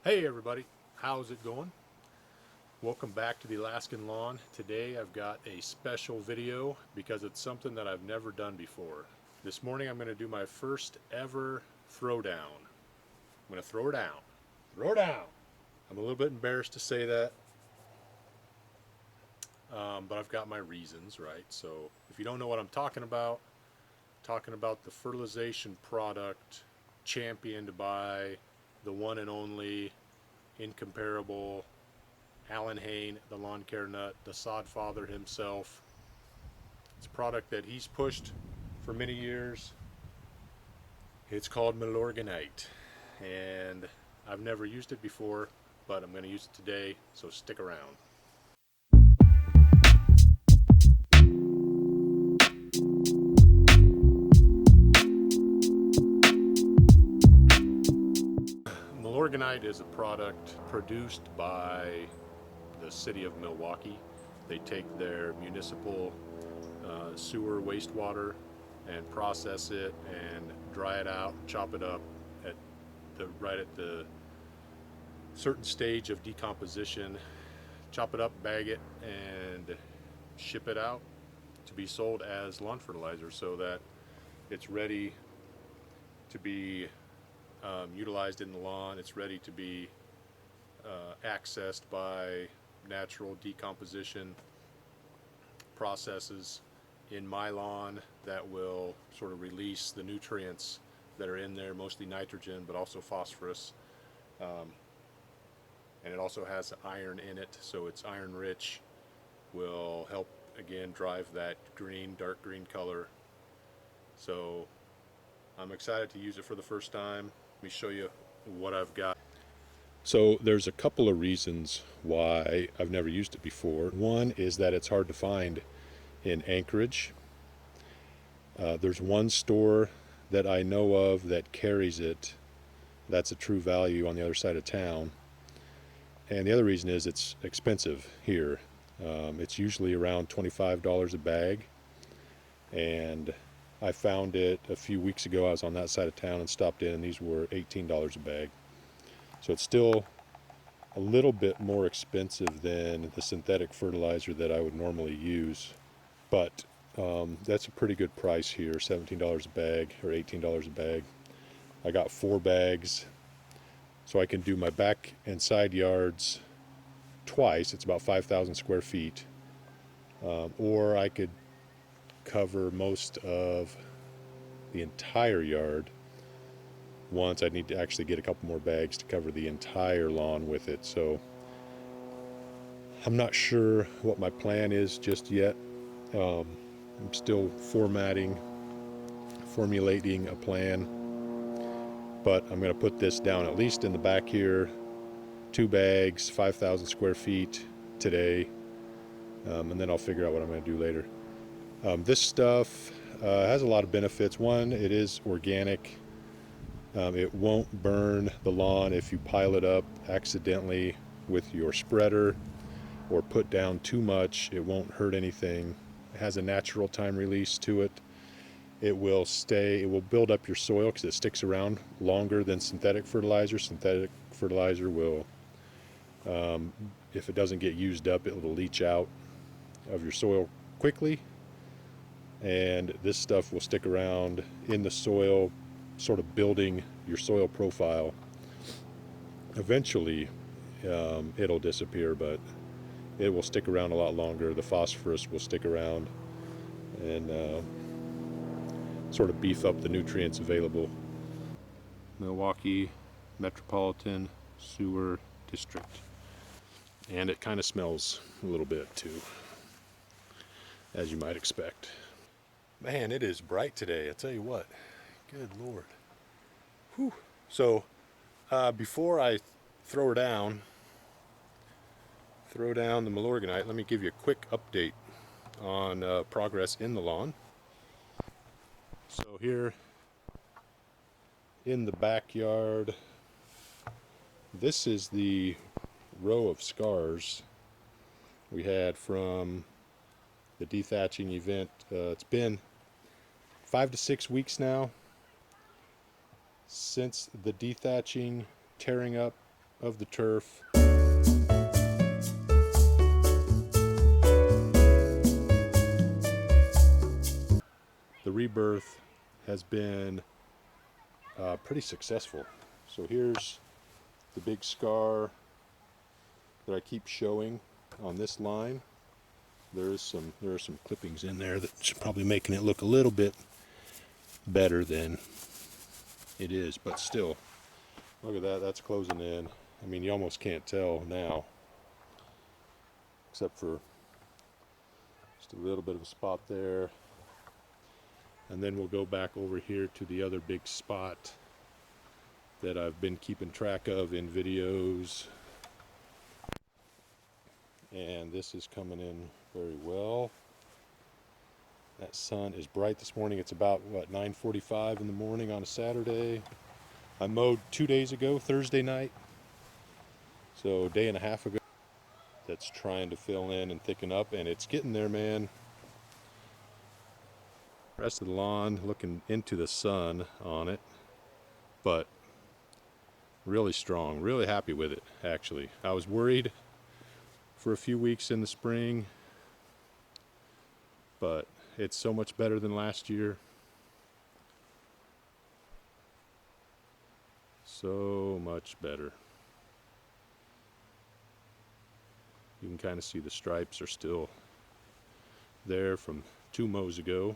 Hey everybody, how's it going? Welcome back to the Alaskan Lawn. Today I've got a special video because it's something that I've never done before. This morning I'm going to do my first ever throwdown. I'm going to throw her down. Throw down! I'm a little bit embarrassed to say that, but I've got my reasons, right? So if you don't know what I'm talking about the fertilization product championed by the one and only incomparable Alan Hain, the lawn care nut, the sod father himself. It's a product that he's pushed for many years. It's called Milorganite, and I've never used it before, but I'm going to use it today, so stick around. Milorganite is a product produced by the city of Milwaukee. They take their municipal sewer wastewater and process it and dry it out, chop it up right at the certain stage of decomposition, chop it up, bag it, and ship it out to be sold as lawn fertilizer so that it's ready to be utilized in the lawn. It's ready to be accessed by natural decomposition processes in my lawn that will sort of release the nutrients that are in there, mostly nitrogen, but also phosphorus. And it also has iron in it, so it's iron rich, will help again drive that green, dark green color. So I'm excited to use it for the first time. Let me show you what I've got. So there's a couple of reasons why I've never used it before. One is that it's hard to find in Anchorage. There's one store that I know of that carries it. That's a True Value on the other side of town. And the other reason is it's expensive here. It's usually around $25 a bag. And I found it a few weeks ago. I was on that side of town and stopped in, and these were $18 a bag. So it's still a little bit more expensive than the synthetic fertilizer that I would normally use. But that's a pretty good price here, $17 a bag or $18 a bag. I got 4 bags, so I can do my back and side yards twice. It's about 5,000 square feet. Or I could cover most of the entire yard once. I'd need to actually get a couple more bags to cover the entire lawn with it. So I'm not sure what my plan is just yet. I'm still formulating a plan, but I'm going to put this down at least in the back here, 2 bags, 5,000 square feet today, and then I'll figure out what I'm going to do later. This stuff has a lot of benefits. One, it is organic. It won't burn the lawn if you pile it up accidentally with your spreader or put down too much. It won't hurt anything. It has a natural time release to it. It will build up your soil because it sticks around longer than synthetic fertilizer. Synthetic fertilizer will, if it doesn't get used up, it will leach out of your soil quickly. And this stuff will stick around in the soil, sort of building your soil profile. Eventually, it'll disappear, but it will stick around a lot longer. The phosphorus will stick around and sort of beef up the nutrients available. Milwaukee Metropolitan Sewer District. And it kind of smells a little bit too, as you might expect. Man, it is bright today, I tell you what. Good Lord. Whew. So, before I throw down the Milorganite, let me give you a quick update on progress in the lawn. So here in the backyard, this is the row of scars we had from the dethatching event. It's been 5 to 6 weeks now since the dethatching, tearing up of the turf. The rebirth has been pretty successful. So here's the big scar that I keep showing on this line. There are some clippings in there that's probably making it look a little bit better than it is, but still, look at that, that's closing in. I mean, you almost can't tell now, except for just a little bit of a spot there. And then we'll go back over here to the other big spot that I've been keeping track of in videos. And this is coming in very well. That sun is bright this morning. It's about, what, 9:45 in the morning on a Saturday. I mowed 2 days ago, Thursday night. So a day and a half ago. That's trying to fill in and thicken up, and it's getting there, man. Rest of the lawn looking into the sun on it, but really strong, really happy with it, actually. I was worried for a few weeks in the spring, but it's so much better than last year. So much better. You can kind of see the stripes are still there from 2 mows ago.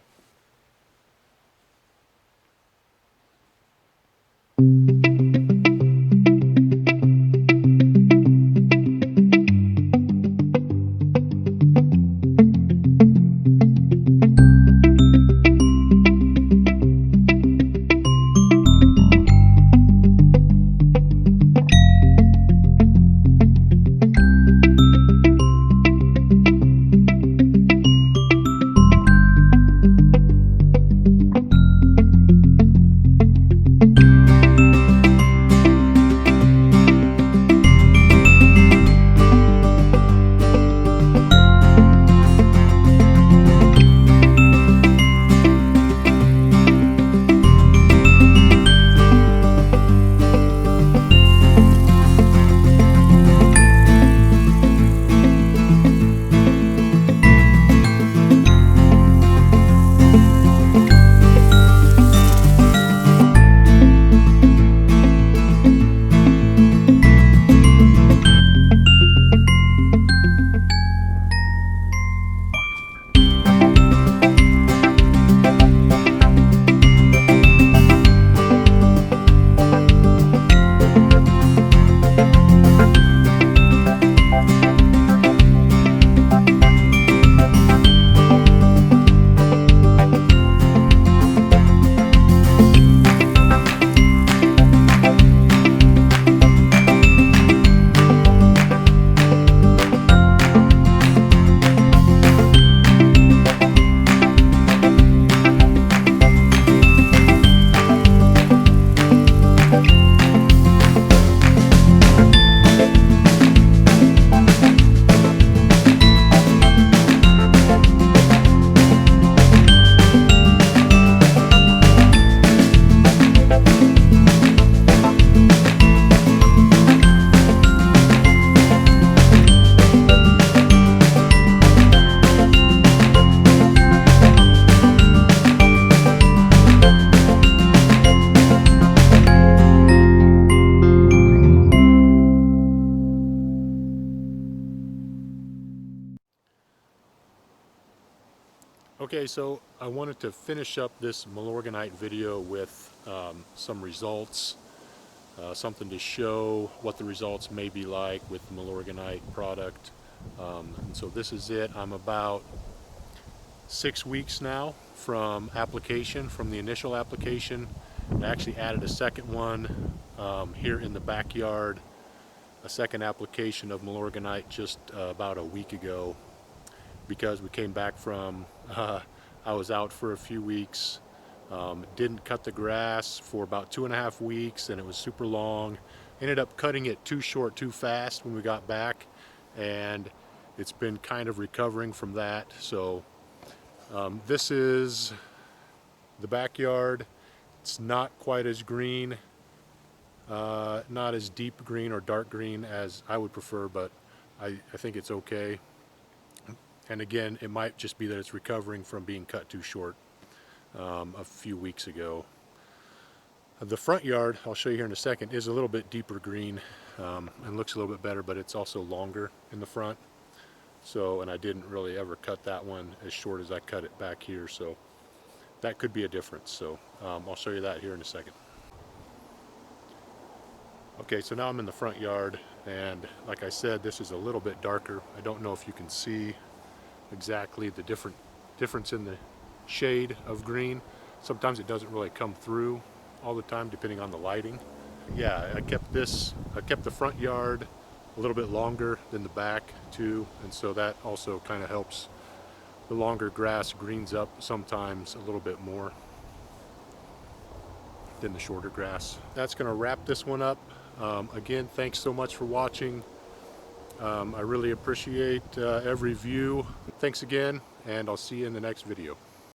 Okay, so I wanted to finish up this Milorganite video with some results, something to show what the results may be like with the Milorganite product. And so this is it. I'm about 6 weeks now from application, from the initial application. I actually added a second one here in the backyard, a second application of Milorganite just about a week ago, because we came back from, I was out for a few weeks, didn't cut the grass for about 2.5 weeks, and it was super long. Ended up cutting it too short, too fast when we got back, and it's been kind of recovering from that. So this is the backyard. It's not quite as green Not as deep green or dark green as I would prefer, but I think it's okay. And again, it might just be that it's recovering from being cut too short a few weeks ago. The front yard, I'll show you here in a second, is a little bit deeper green and looks a little bit better, but it's also longer in the front. So, and I didn't really ever cut that one as short as I cut it back here, so that could be a difference. So I'll show you that here in a second. Okay, so now I'm in the front yard, and like I said, this is a little bit darker. I don't know if you can see exactly the difference in the shade of green. Sometimes it doesn't really come through all the time depending on the lighting. Yeah, I kept the front yard a little bit longer than the back too, and so that also kind of helps. The longer grass greens up sometimes a little bit more than the shorter grass. That's going to wrap this one up. Again, thanks so much for watching. I really appreciate every view. Thanks again, and I'll see you in the next video.